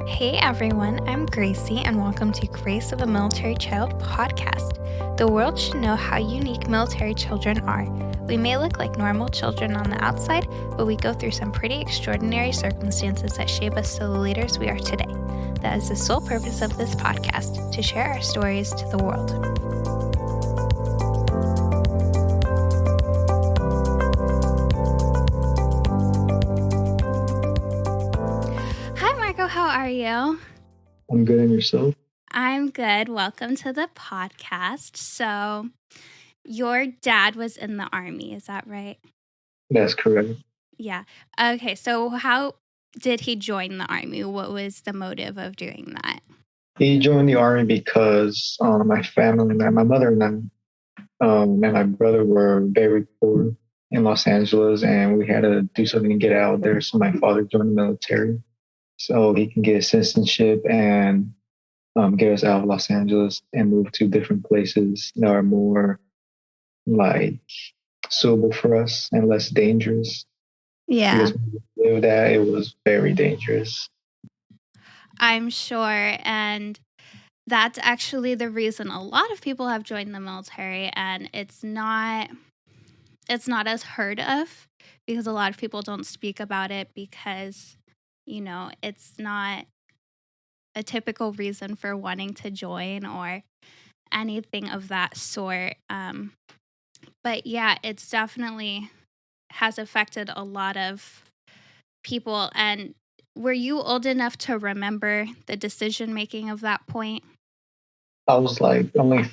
Hey everyone, I'm Gracie, and welcome to Grace of a Military Child podcast. The world should know how unique military children are. We may look like normal children on the outside, but we go through some pretty extraordinary circumstances that shape us to the leaders we are today. That is the sole purpose of this podcast, to share our stories to the world. Hi Marco, how are you? I'm good, and yourself? I'm good. Welcome to the podcast. So, your dad was in the Army, is that right? That's correct. Yeah. Okay, so how did he join the Army? What was the motive of doing that? He joined the army because my family, my mother and and my brother were very poor in Los Angeles, and we had to do something to get out there. So my father joined the military so he can get citizenship and get us out of Los Angeles and move to different places that are more like suitable for us and less dangerous. Yeah, Because when we lived that, it was very dangerous. I'm sure. And that's actually the reason a lot of people have joined the military, and it's not as heard of because a lot of people don't speak about it because, it's not a typical reason for wanting to join or anything of that sort. But yeah, it's definitely has affected a lot of people. And were you old enough to remember the decision making of that point? I was like only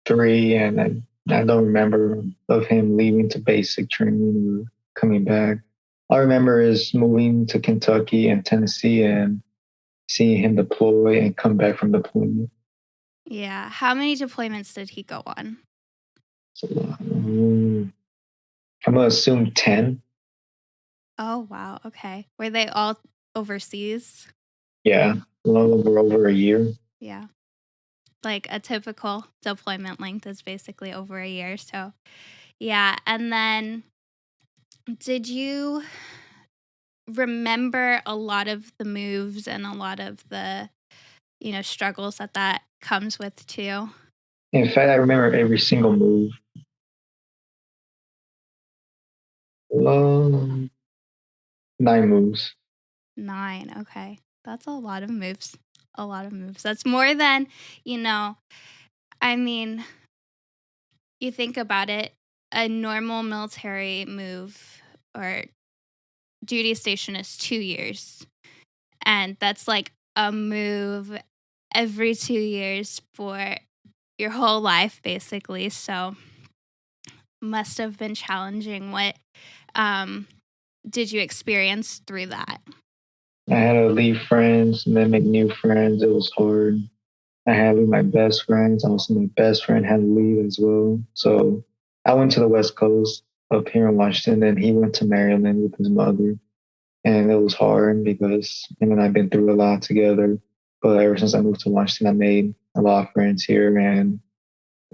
3, and I don't remember of him leaving to basic training or coming back. All I remember is moving to Kentucky and Tennessee and seeing him deploy and come back from deployment. Yeah. How many deployments did he go on? So, I'm gonna assume 10. Oh, wow. Okay. Were they all overseas? Yeah, a little over a year. Yeah. Like a typical deployment length is basically over a year. So, yeah. And then did you remember a lot of the moves and a lot of the, struggles that comes with too? In fact, I remember every single move. Um, 9 moves. 9, okay. That's a lot of moves. A lot of moves. That's more than, you know I mean, you think about it, a normal military move or duty station is 2 years, and that's like a move every 2 years for your whole life, basically, so must have been challenging. What, um, did you experience through that? I had to leave friends and then make new friends. It was hard. I had with my best friends. Also, my best friend had to leave as well. So I went to the West Coast up here in Washington, and he went to Maryland with his mother. And it was hard because him and I've been through a lot together. But ever since I moved to Washington, I made a lot of friends here, and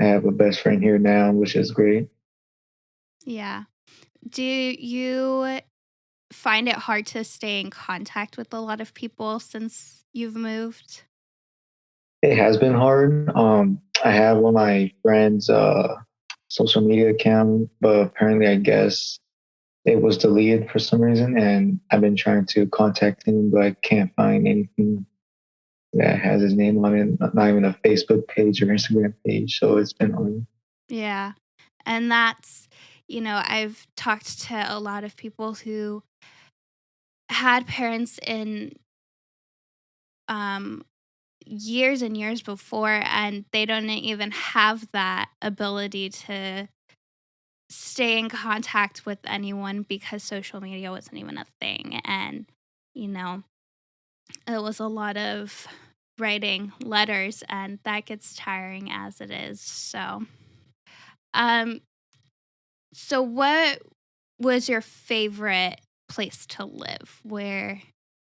I have a best friend here now, which is great. Yeah. Do you find it hard to stay in contact with a lot of people since you've moved? It has been hard. I have one of my friends' social media account, but apparently, I guess it was deleted for some reason, and I've been trying to contact him, but I can't find anything that has his name on it. Not even a Facebook page or Instagram page, so it's been hard. Yeah. And that's, I've talked to a lot of people who had parents in um years and years before, and they don't even have that ability to stay in contact with anyone because social media wasn't even a thing. And, you know, it was a lot of writing letters, and that gets tiring as it is. Um, so what was your favorite place to live? Where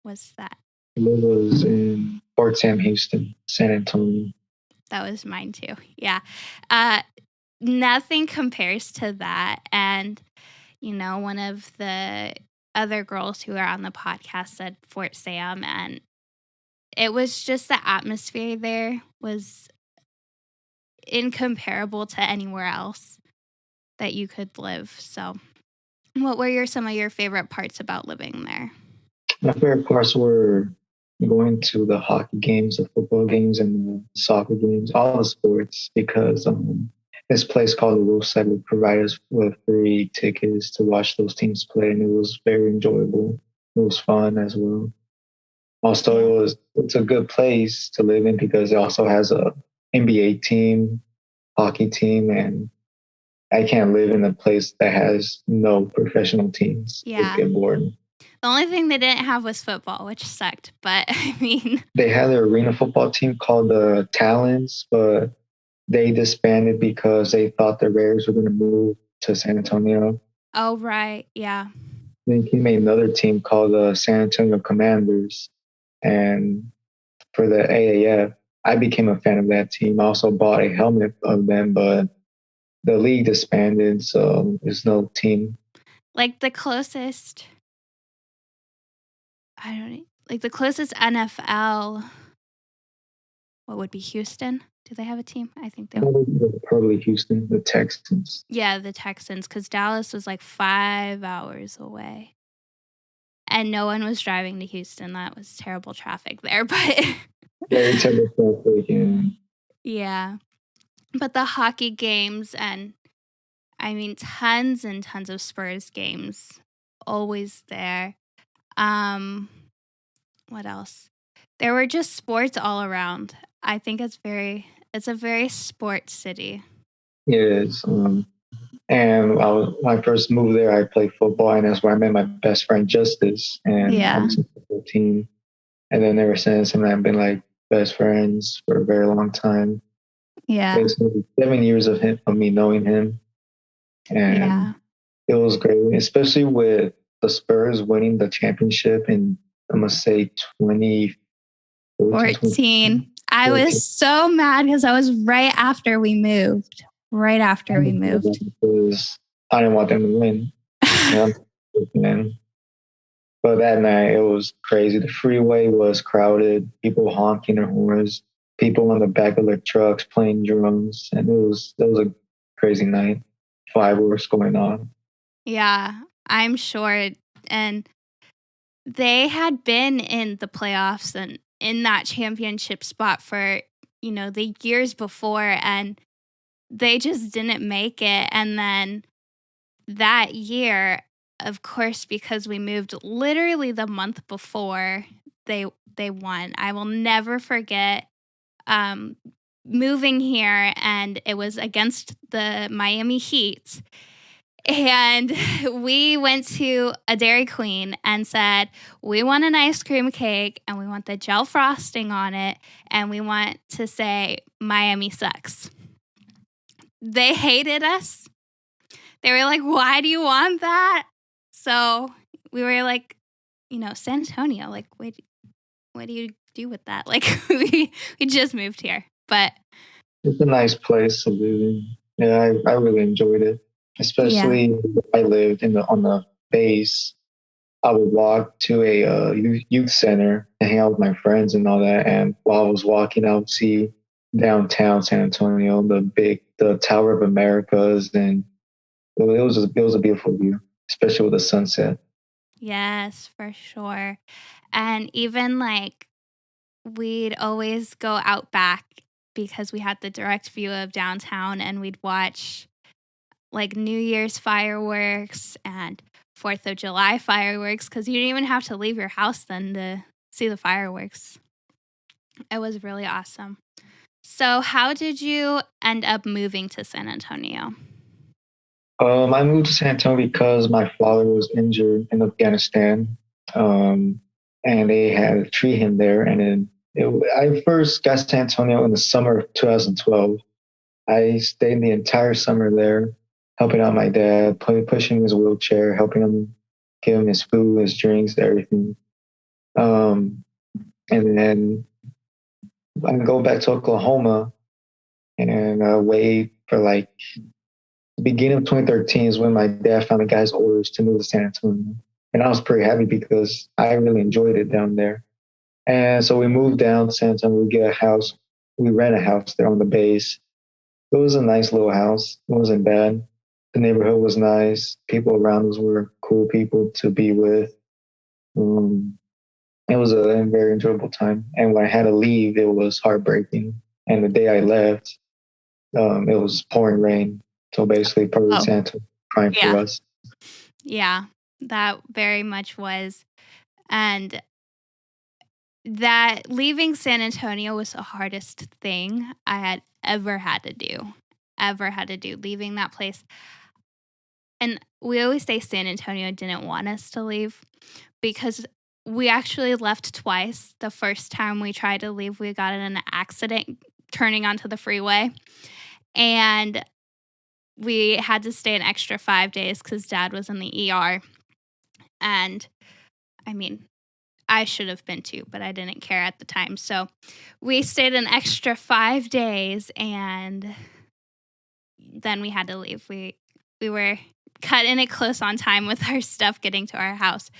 was that? It was in Fort Sam Houston, San Antonio. That was mine too. Yeah. Uh, Nothing compares to that. And, one of the other girls who are on the podcast said Fort Sam, and it was just the atmosphere there was incomparable to anywhere else that you could live. So, what were some of your favorite parts about living there? My favorite parts were going to the hockey games, the football games, and the soccer games, all the sports, because this place called the Wolfside would provide us with free tickets to watch those teams play, and it was very enjoyable. It was fun as well. Also, Yeah. it's a good place to live in because it also has a NBA team, hockey team, and I can't live in a place that has no professional teams. It would Yeah. get bored. The only thing they didn't have was football, which sucked. But I mean, They had an arena football team called the Talons, but they disbanded because they thought the Raiders were going to move to San Antonio. oh, right. Yeah. Then he made another team called the San Antonio Commanders. And for the AAF, I became a fan of that team. I also bought a helmet of them, but the league disbanded, so there's no team. Like the closest, I don't know, like the closest NFL, what would be Houston? Do they have a team? I think they. Probably Houston, the Texans. Yeah, the Texans, because Dallas was like 5 hours away. And no one was driving to Houston. That was terrible traffic there. But Very terrible traffic. And yeah. But the hockey games and I mean tons and tons of Spurs games always there. Um what else? There were just sports all around. I think it's a very sports city. yes, and when I first moved there, I played football, and that's where I met my best friend Justice, and I Yeah. was in the team. And then ever since, and I've been like best friends for a very long time. Yeah. It's maybe 7 years of me knowing him, and Yeah. it was great, especially with the Spurs winning the championship in I'm gonna say 2014, 14. I was so mad because I was right after we moved. Right after we moved. because I didn't want them to win. And but that night it was crazy. The freeway was crowded, people honking their horns, people on the back of their trucks playing drums, and it was a crazy night. Fireworks going on. Yeah, I'm sure. And they had been in the playoffs and in that championship spot for, the years before, and they just didn't make it. And then that year, of course, because we moved literally the month before they won. I will never forget um, moving here, and it was against the Miami Heat. And we went to a Dairy Queen and said, we want an ice cream cake and we want the gel frosting on it. And we want to say, Miami sucks. They hated us. They were like, why do you want that? So we were like, San Antonio, like, what do you do with that? Like, we just moved here. But it's a nice place to live in. Yeah, I really enjoyed it. Especially I lived on the base. I would walk to a youth center and hang out with my friends and all that. And while I was walking, I would see downtown San Antonio, the Tower of Americas, and it was a beautiful view, especially with the sunset. Yes, for sure. And even like we'd always go out back because we had the direct view of downtown and we'd watch like New Year's fireworks and 4th of July fireworks because you didn't even have to leave your house then to see the fireworks. It was really awesome. So, how did you end up moving to San Antonio? I moved to San Antonio because my father was injured in Afghanistan, and they had to treat him there. And I first got to San Antonio in the summer of 2012. I stayed the entire summer there, helping out my dad, pushing his wheelchair, helping him, give him his food, his drinks, everything. Um, and then I go back to Oklahoma and wait for like the beginning of 2013 is when my dad finally got his orders to move to San Antonio. And I was pretty happy because I really enjoyed it down there. And so we moved down to San Antonio. We get a house. We rent a house there on the base. It was a nice little house. It wasn't bad. The neighborhood was nice. People around us were cool people to be with. Um, it was a very enjoyable time. And when I had to leave, it was heartbreaking. And the day I left, it was pouring rain. So basically, probably Oh, Santa crying for yeah. us. Yeah, that very much was. And that leaving San Antonio was the hardest thing I had ever had to do. Ever had to do, leaving that place. And we always say San Antonio didn't want us to leave because we actually left twice. The first time we tried to leave, we got in an accident turning onto the freeway. And we had to stay an extra 5 days because dad was in the ER. And I mean, I should have been too, but I didn't care at the time. So we stayed an extra 5 days and then we had to leave. We were cutting it close on time with our stuff getting to our house.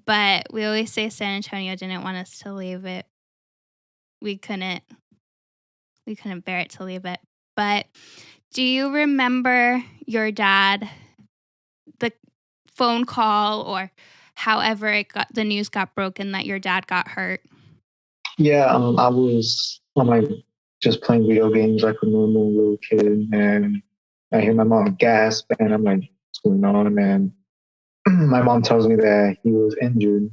But we always say San Antonio didn't want us to leave it. We couldn't bear it to leave it. But do you remember your dad, the phone call or however the news got broken that your dad got hurt? Yeah, I was on my just playing video games like a normal little kid, and I hear my mom gasp, and I'm like, "What's going on?" And my mom tells me that he was injured,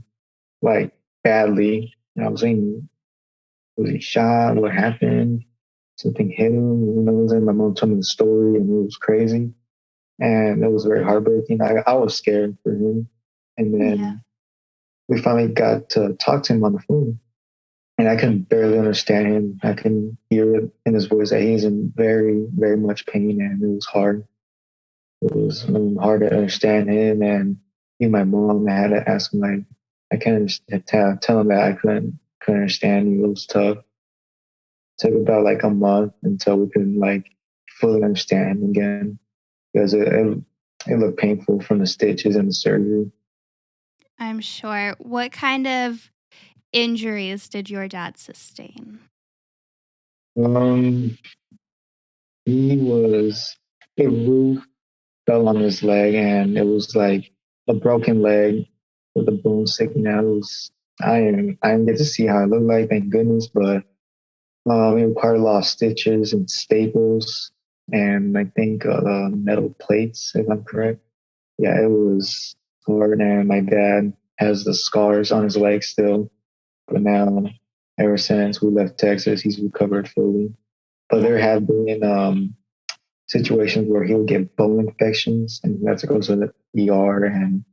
like badly. And I was thinking, was he shot? What happened? Something hit him? Who knows? And my mom told me the story, and it was crazy, and it was very heartbreaking. I was scared for him, and Yeah. then we finally got to talk to him on the phone, and I can barely understand him. I can hear it in his voice that he's in very, very much pain, and it was hard. It was hard to understand him, and even my mom. I had to ask him like, I can't tell him that I couldn't understand him. It was tough. It took about like a month until we could like fully understand him again because it looked painful from the stitches and the surgery. I'm sure. What kind of injuries did your dad sustain? Um, he was a roof fell on his leg, and it was like a broken leg with a bone sticking out. It was I didn't get to see how it looked like, thank goodness, but it required a lot of stitches and staples, and I think metal plates, if I'm correct. Yeah, it was hard, and my dad has the scars on his leg still, but now ever since we left Texas, he's recovered fully. But Yeah. there have been situations where he'll get bone infections and he has to go to the ER, and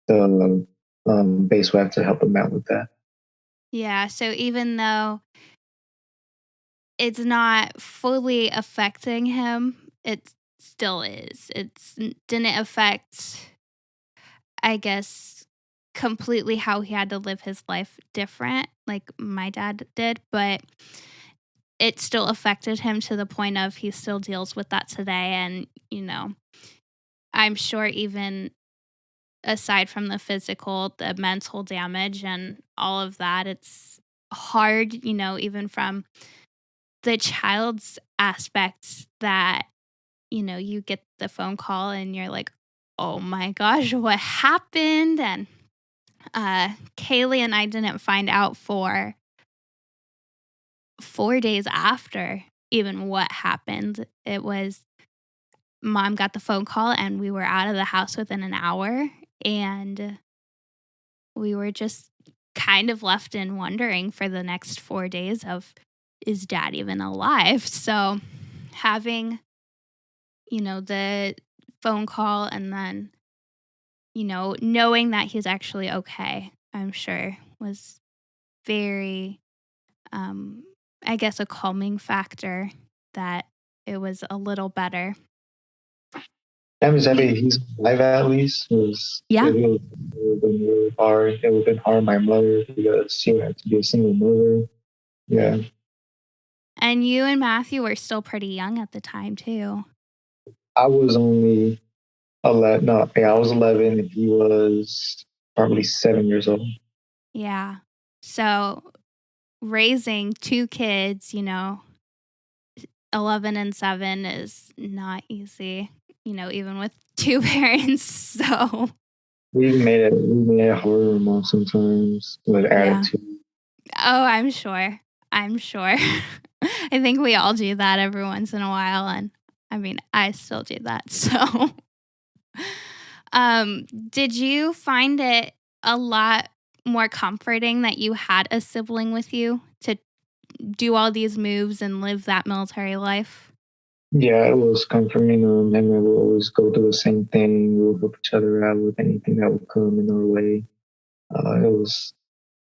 the base will have to help him out with that. Yeah. So even though it's not fully affecting him, it still is. Didn't affect, I guess, completely how he had to live his life different, like my dad did, but it still affected him to the point of he still deals with that today. And, I'm sure even aside from the physical, the mental damage and all of that, it's hard, even from the child's aspect that, you get the phone call and you're like, oh my gosh, what happened? And Kaylee and I didn't find out for 4 days after even what happened. It was mom got the phone call and we were out of the house within an hour. And we were just kind of left in wondering for the next 4 days of, is dad even alive? So having, the phone call and then, knowing that he's actually okay, I'm sure was very, um, I guess, a calming factor that it was a little better. That means You, he's alive at least. yeah. It would have been really hard. It would have been hard on my mother because she would have to be a single mother. Yeah, And you and Matthew were still pretty young at the time, too. I was only 11. No, yeah, I was 11 and he was probably 7 years old. Yeah. So raising 2 kids, 11 and 7 is not easy, even with 2 parents, so We made it a horror mom sometimes with yeah. attitude. Oh, I'm sure. I'm sure. I think we all do that every once in a while, and, I mean, I still do that, so did you find it a lot more comforting that you had a sibling with you to do all these moves and live that military life? Yeah, it was comforting. And we would always go do the same thing. We would help each other out with anything that would come in our way.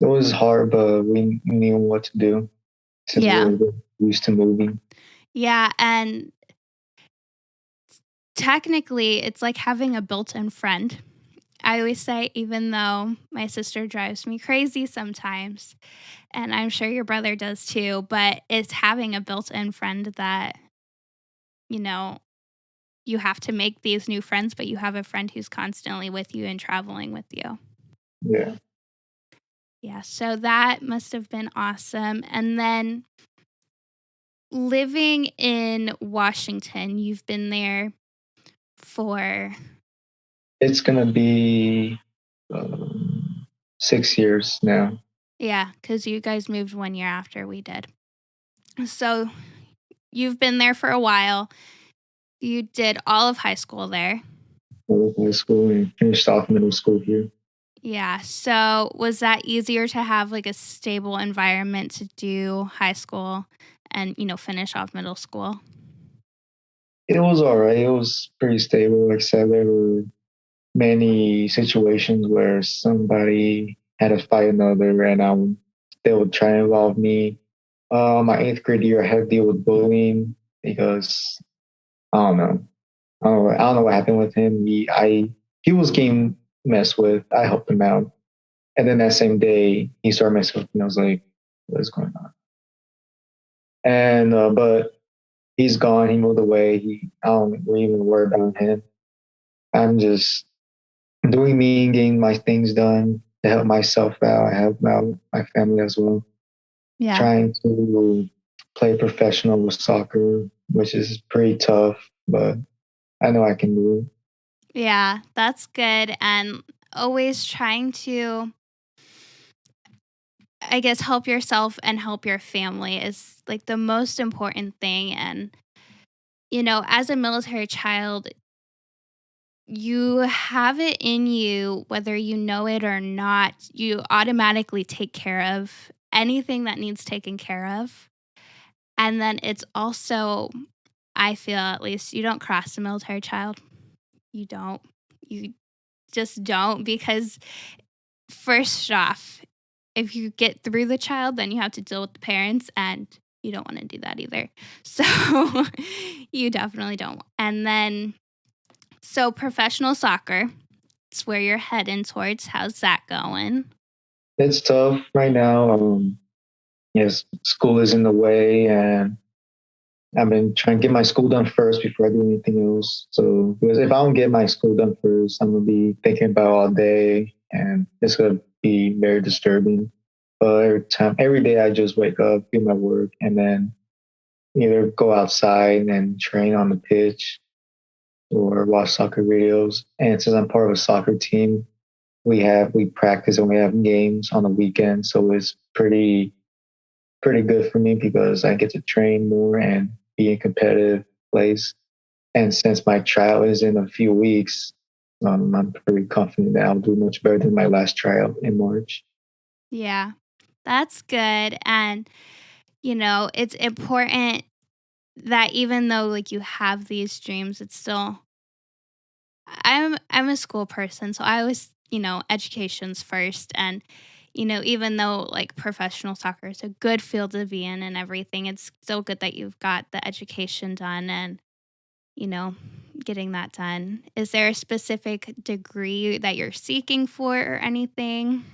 It was hard, but we knew what to do since we Yeah. were used to moving. Yeah, and technically, it's like having a built-in friend. I always say, even though my sister drives me crazy sometimes, and I'm sure your brother does too, but it's having a built-in friend that, you know, you have to make these new friends, but you have a friend who's constantly with you and traveling with you. Yeah, Yeah, so that must have been awesome. And then living in Washington, you've been there for, it's gonna be 6 years now. yeah, because you guys moved 1 year after we did. So you've been there for a while. You did all of high school there. I left high school and finished off middle school here. Yeah. So was that easier to have like a stable environment to do high school and, finish off middle school? It was all right. It was pretty stable. Like I said, there were many situations where somebody had to fight another, and they would try to involve me. My eighth grade year, I had to deal with bullying because I don't know. I don't know what happened with him. He was getting messed with. I helped him out, and then that same day he started messing with me. I was like, "What is going on?" And but he's gone. He moved away. I don't even worry about him. I'm just doing me and getting my things done to help myself out. I help out my family as well. Yeah. Trying to play professional with soccer, which is pretty tough, but I know I can do it. Yeah, that's good. And always trying to, I guess, help yourself and help your family is like the most important thing. And, as a military child, you have it in you, whether you know it or not, you automatically take care of anything that needs taken care of. And then it's also, I feel at least, you don't cross a military child. You don't. You just don't because, first off, if you get through the child, then you have to deal with the parents, and you don't wanna do that either. So, you definitely don't. And then so professional soccer, it's where you're heading towards. How's that going? It's tough right now. Yes, school is in the way, and I've been trying to get my school done first before I do anything else. So, because if I don't get my school done first, I'm gonna be thinking about it all day, and it's gonna be very disturbing. But every day, I just wake up, do my work, and then either go outside and train on the pitch or watch soccer videos. And since I'm part of a soccer team, we practice and we have games on the weekend, so it's pretty good for me because I get to train more and be in competitive place. And since my trial is in a few weeks, I'm pretty confident that I'll do much better than my last trial in March. Yeah, that's good. And, it's important that even though, like, you have these dreams, it's still, I'm a school person, so I always, education's first. And, even though like professional soccer is a good field to be in and everything, it's still good that you've got the education done and, you know, getting that done. Is there a specific degree that you're seeking for or anything?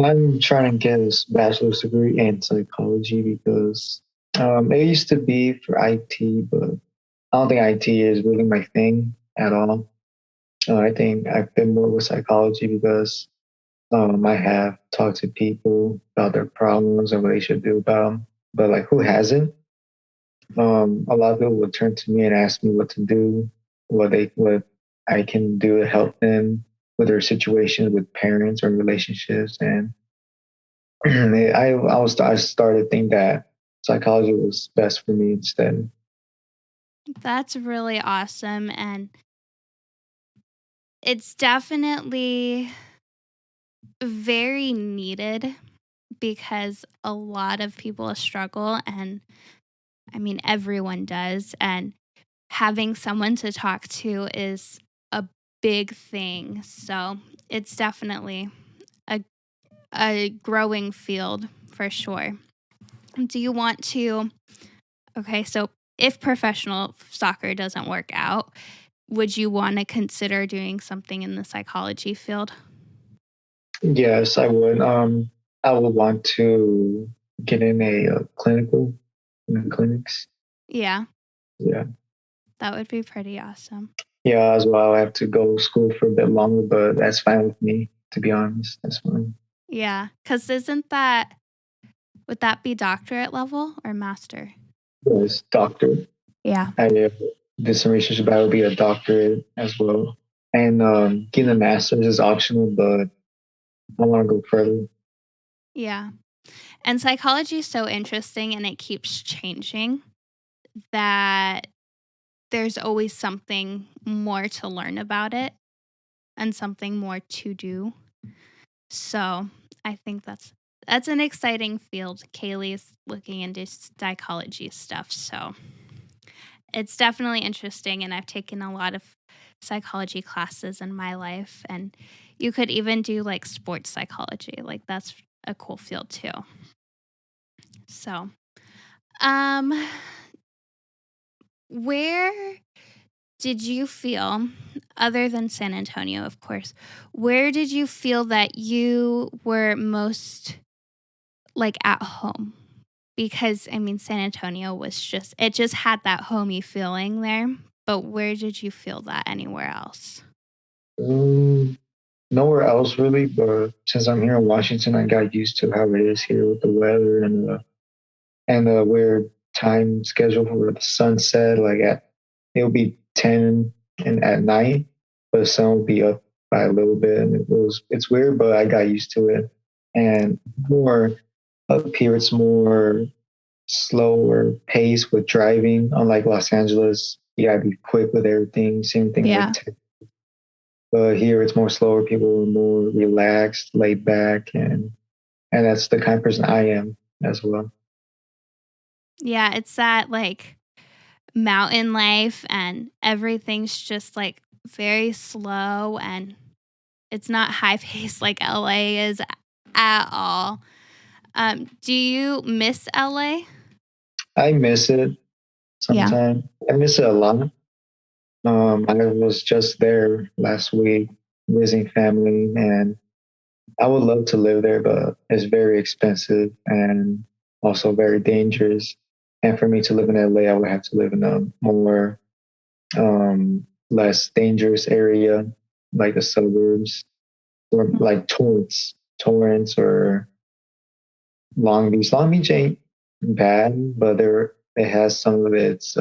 I'm trying to get a bachelor's degree in psychology because it used to be for IT, but I don't think IT is really my thing at all. I think I fit more with psychology because I have talked to people about their problems and what they should do about them. But like, who hasn't? A lot of people would turn to me and ask me what to do, what I can do to help them with their situations with parents or relationships. And I started to think that psychology was best for me instead. That's really awesome. And it's definitely very needed because a lot of people struggle. And I mean, everyone does. And having someone to talk to is a big thing. So it's definitely a, a growing field for sure. Do you want to? Okay, so if professional soccer doesn't work out, would you want to consider doing something in the psychology field? Yes, I would. I would want to get in in the clinics. Yeah, Yeah. that would be pretty awesome. Yeah, as well. I have to go to school for a bit longer, but that's fine with me, to be honest. That's fine. Yeah, because isn't that, would that be doctorate level or master? Yes, doctor. Yeah. I did some research about it would be a doctorate as well. And getting a master's is optional, but I want to go further. Yeah. And psychology is so interesting and it keeps changing that there's always something more to learn about it and something more to do. So I think that's an exciting field. Kaylee's looking into psychology stuff. So it's definitely interesting. And I've taken a lot of psychology classes in my life. And you could even do like sports psychology. Like that's a cool field too. So, um, where did you feel, other than San Antonio, of course, where did you feel that you were most like at home? Because I mean, San Antonio was just, it just had that homey feeling there. But where did you feel that anywhere else? Um, Nowhere else really, but since I'm here in Washington, I got used to how it is here with the weather and the weird time schedule for the sunset. It'll be 10 and at night, but the sun will be up by a little bit, and it's weird, but I got used to it. And more up here, it's more slower pace with driving. Unlike Los Angeles, you gotta be quick with everything. Same thing Yeah. like but here it's more slower. People are more relaxed, laid back, and that's the kind of person I am as well. Yeah, it's that like mountain life and everything's just like very slow and it's not high paced like LA is at all. Do you miss LA? I miss it Yeah. sometimes. I miss it a lot. I was just there last week visiting family, and I would love to live there, but it's very expensive and also very dangerous. And for me to live in LA, I would have to live in a more less dangerous area, like the suburbs, or like Torrance, or Long Beach. Long Beach ain't bad, but it has some of its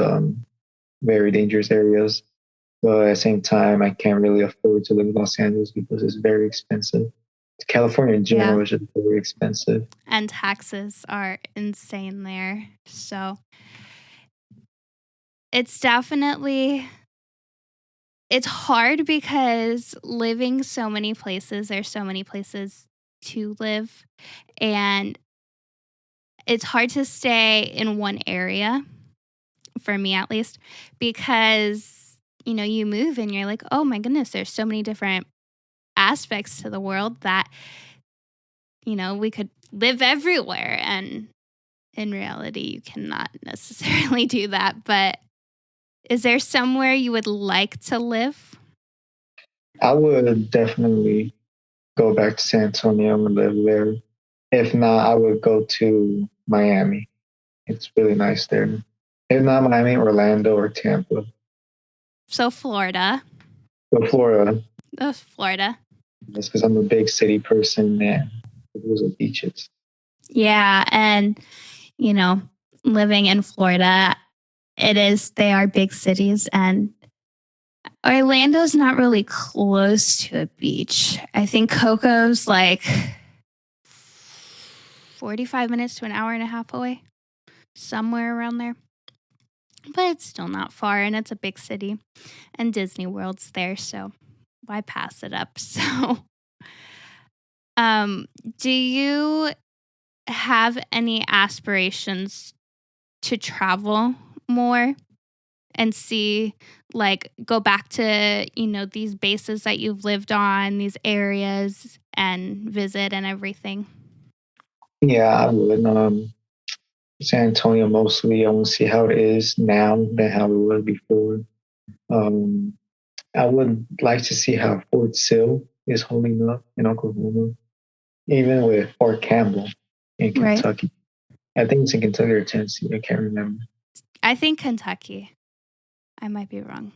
very dangerous areas. But at the same time, I can't really afford to live in Los Angeles because it's very expensive. California in Yeah. general is just very expensive. And taxes are insane there. So it's definitely, it's hard because living so many places, there's so many places to live and it's hard to stay in one area for me at least because you move and you're like, "Oh my goodness, there's so many different aspects to the world that we could live everywhere." And in reality, you cannot necessarily do that, but is there somewhere you would like to live? I would definitely go back to San Antonio and live there. If not, I would go to Miami. It's really nice there. If not Miami, Orlando or Tampa. So Florida. But Florida, Oh, Florida. That's because I'm a big city person and those are beaches. Yeah, and you know, living in Florida, they are big cities, and Orlando's not really close to a beach. I think Coco's like 45 minutes to an hour and a half away, somewhere around there. But it's still not far, and it's a big city, and Disney World's there, so why pass it up? So, um, do you have any aspirations to travel more and see, like, go back to, these bases that you've lived on, these areas, and visit and everything? Yeah, I would. San Antonio mostly. I want to see how it is now than how it was before. Um, I would like to see how Fort Sill is holding up in Oklahoma, even with Fort Campbell in Right. Kentucky. I think it's in Kentucky or Tennessee. I can't remember. I think Kentucky. I might be wrong.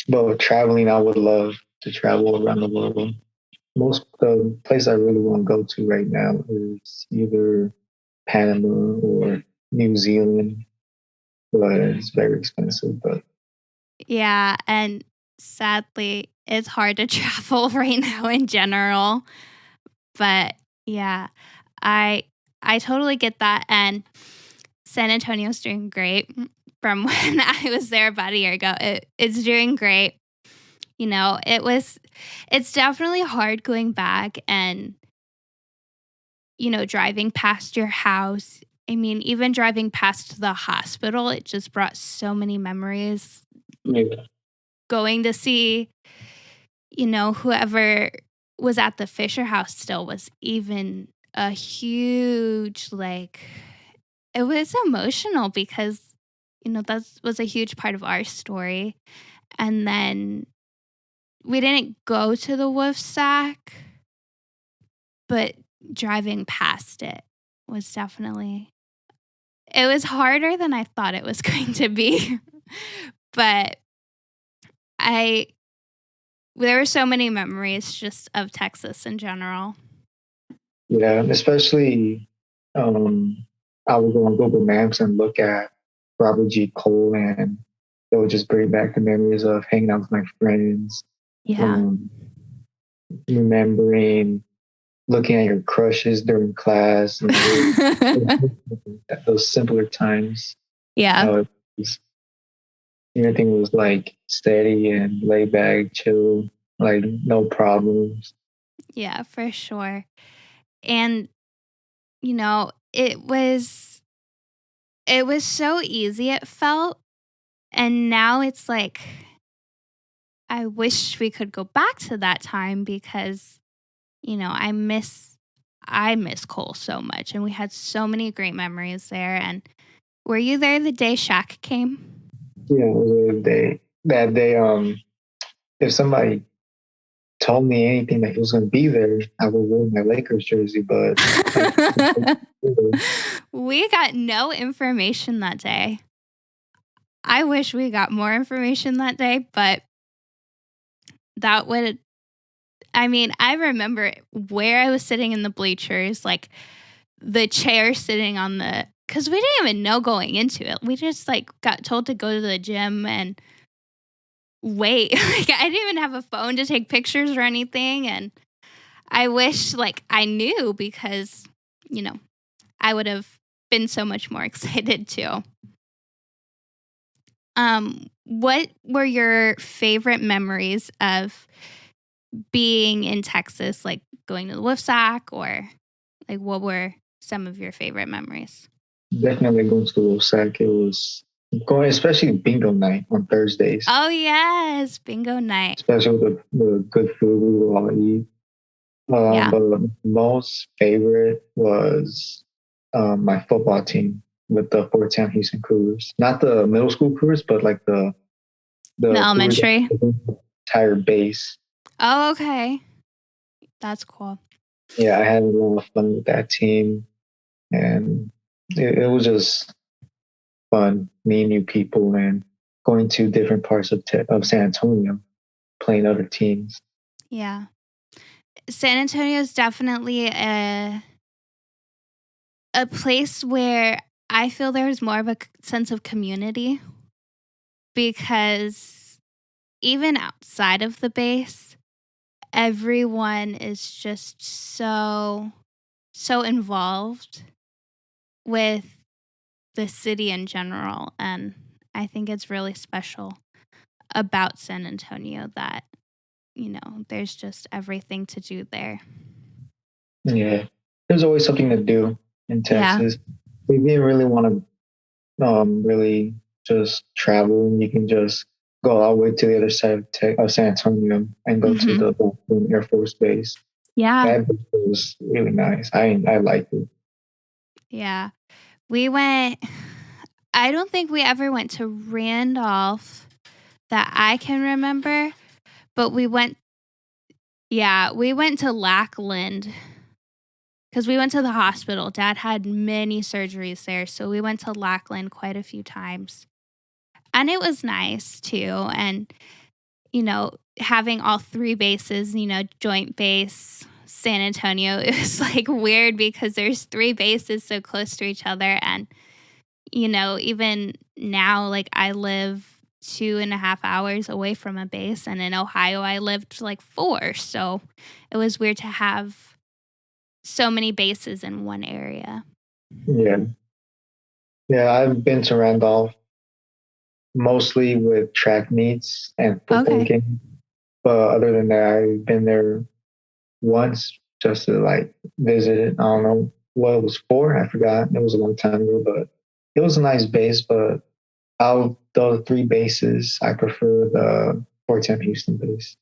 But with traveling, I would love to travel around the world. Most the place I really want to go to right now is either Panama or New Zealand, but it's very expensive. But Yeah, and sadly, it's hard to travel right now in general. But yeah, I I totally get that, and San Antonio's doing great from when I was there about a year ago. It's doing great. It's definitely hard going back and, driving past your house. I mean, even driving past the hospital, it just brought so many memories. yeah, Going to see, whoever was at the Fisher House still was even a huge, like, it was emotional because, that was a huge part of our story. And then we didn't go to the wolf sack, but driving past it was definitely, it was harder than I thought it was going to be. But I there were so many memories just of Texas in general. yeah, especially I would go on Google Maps and look at Robert G. Cole, and it would just bring back the memories of hanging out with my friends, Yeah. um, remembering looking at your crushes during class, and those simpler times. Yeah. How it was, everything was like steady and laid back, chill, like no problems. Yeah, for sure. And it was so easy it felt, and now it's like I wish we could go back to that time because, I miss Cole so much, and we had so many great memories there. And were you there the day Shaq came? Yeah, it was a day. That day, if somebody told me anything that he was going to be there, I would wear my Lakers jersey. But I, We got no information that day. I wish we got more information that day, but that would I mean, I remember where I was sitting in the bleachers, like the chair sitting on the because we didn't even know going into it. We just like got told to go to the gym and wait. Like I didn't even have a phone to take pictures or anything. And I wish like I knew because, you know, I would have been so much more excited too. What were your favorite memories of being in Texas, like going to the Wolfsack, or like what were some of your favorite memories? definitely going to the Wosack. It was going, especially bingo night on Thursdays, Oh yes, bingo night. especially with the good food we would all eat. Yeah. But the most favorite was my football team with the Fort Town Houston Cougars. Not the middle school Cougars, but like The the Cougars elementary. entire base. Oh, okay. That's cool. Yeah, I had a lot of fun with that team, and it was just fun meeting new people and going to different parts of San Antonio, playing other teams. Yeah. San Antonio is definitely a place where I feel there's more of a sense of community because even outside of the base, everyone is just so involved with the city in general, and I think it's really special about San Antonio that, there's just everything to do there. Yeah, there's always something to do in Yeah. Texas. If you didn't really want to really just travel, you can just go all the way to the other side of San Antonio and go to Mhm. the Boston Air Force Base. Yeah. That was really nice. I liked it. Yeah. We went I don't think we ever went to Randolph that I can remember, but we went to Lackland because we went to the hospital. Dad had many surgeries there, so we went to Lackland quite a few times. And it was nice too. And, having all three bases, Joint Base, San Antonio, it was like weird because there's three bases so close to each other. And, even now, like I live 2.5 hours away from a base, and in Ohio, I lived like 4. So it was weird to have so many bases in one area. Yeah, yeah. I've been to Randolph mostly with track meets and football Okay. games, but other than that, I've been there once just to like visit it. I don't know what it was for. I forgot. It was a long time ago, but it was a nice base. But out of the three bases, I prefer the Fort Sam Houston base.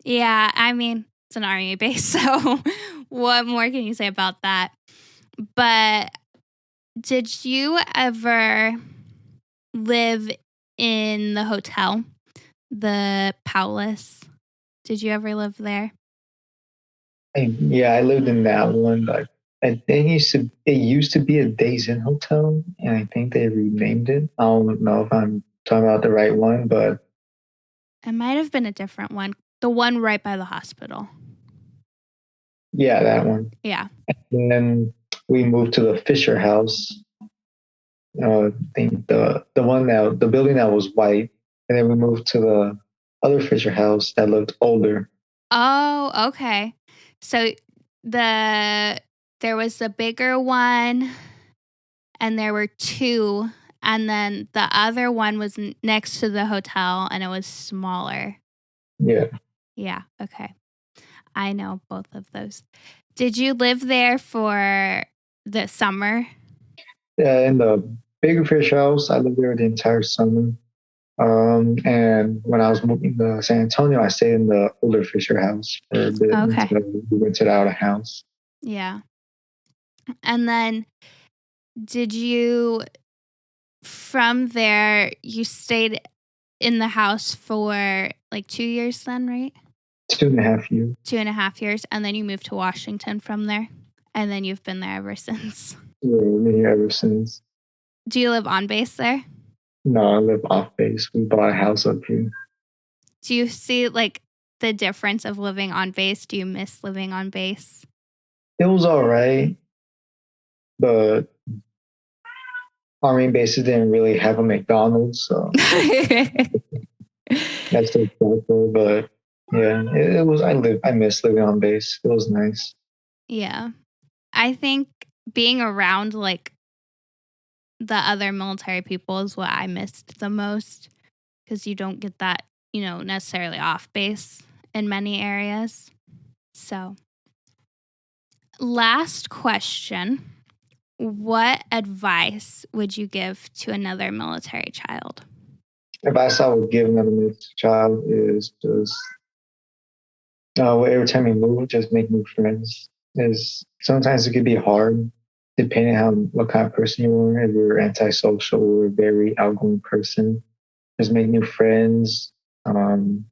Yeah, I mean, it's an army base, so what more can you say about that? But did you ever live in the hotel, the Palace? Did you ever live there? Yeah, I lived in that one. Like I think it used to be a Days Inn hotel, and I think they renamed it. I don't know if I'm talking about the right one, but It might have been a different one. The one right by the hospital. yeah, that one. Yeah. And then we moved to the Fisher House. I think the building that was white, and then we moved to the other Fisher House that looked older. Oh, okay. So the there was the bigger one and there were 2, and then the other one was next to the hotel and it was smaller. Yeah, Yeah, okay. I know both of those. Did you live there for the summer? yeah. In the bigger Fisher House, I lived there the entire summer. And when I was moving to San Antonio, I stayed in the older Fisher House for a bit Okay. until we went to the outer house. Yeah. And then did you from there you stayed in the house for like 2 years then, right? 2.5 years. 2.5 years, and then you moved to Washington from there, and then you've been there ever since. Yeah, we've been here ever since. Do you live on base there? No, I live off base. We bought a house up here. Do you see like the difference of living on base? Do you miss living on base? It was all right, but our main bases didn't really have a McDonald's, so that's the factor. But yeah, it was. I miss living on base. It was nice. Yeah. I think being around like the other military people is what I missed the most because you don't get that, necessarily off base in many areas. So, last question. What advice would you give to another military child? Advice I would give another child is just every time you move, just make new friends. Is sometimes it could be hard depending on what kind of person you are. If you're antisocial or a very outgoing person, just make new friends. Um,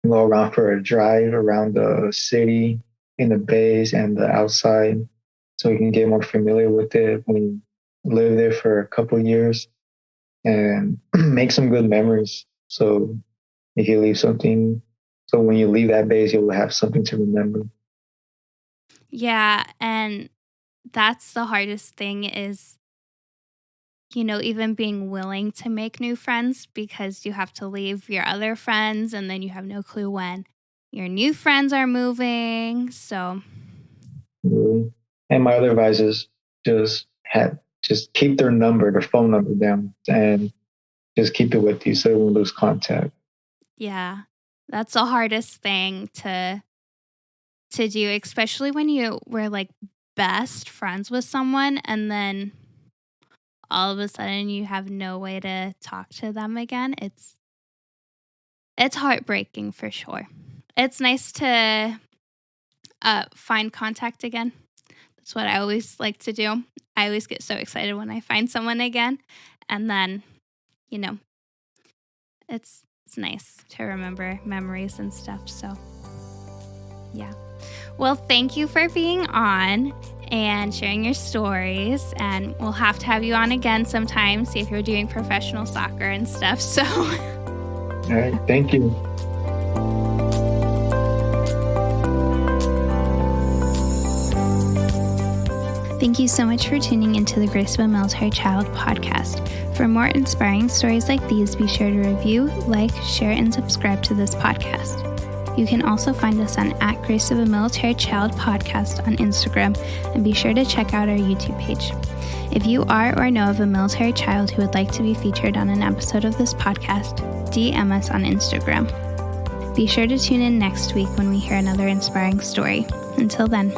Go around for a drive around the city, in the bays and the outside, so you can get more familiar with it when you live there for a couple of years and make some good memories. So if you leave something, so when you leave that base, you'll have something to remember. Yeah, and that's the hardest thing is, even being willing to make new friends because you have to leave your other friends and then you have no clue when your new friends are moving. So, Really. And my other advice is just keep their phone number down, and just keep it with you so you won't lose contact. yeah, that's the hardest thing to do, especially when you were like best friends with someone and then all of a sudden you have no way to talk to them again. It's heartbreaking for sure. It's nice to find contact again. That's what I always like to do. I always get so excited when I find someone again, and then you know it's nice to remember memories and stuff. So yeah. Well, thank you for being on and sharing your stories. And we'll have to have you on again sometime, see if you're doing professional soccer and stuff. So, All right. Thank you. thank you so much for tuning into the Grace of a Military Child podcast. For more inspiring stories like these, be sure to review, like, share, and subscribe to this podcast. You can also find us on @Grace of a Military Child podcast on Instagram, and be sure to check out our YouTube page. If you are or know of a military child who would like to be featured on an episode of this podcast, DM us on Instagram. Be sure to tune in next week when we hear another inspiring story. Until then.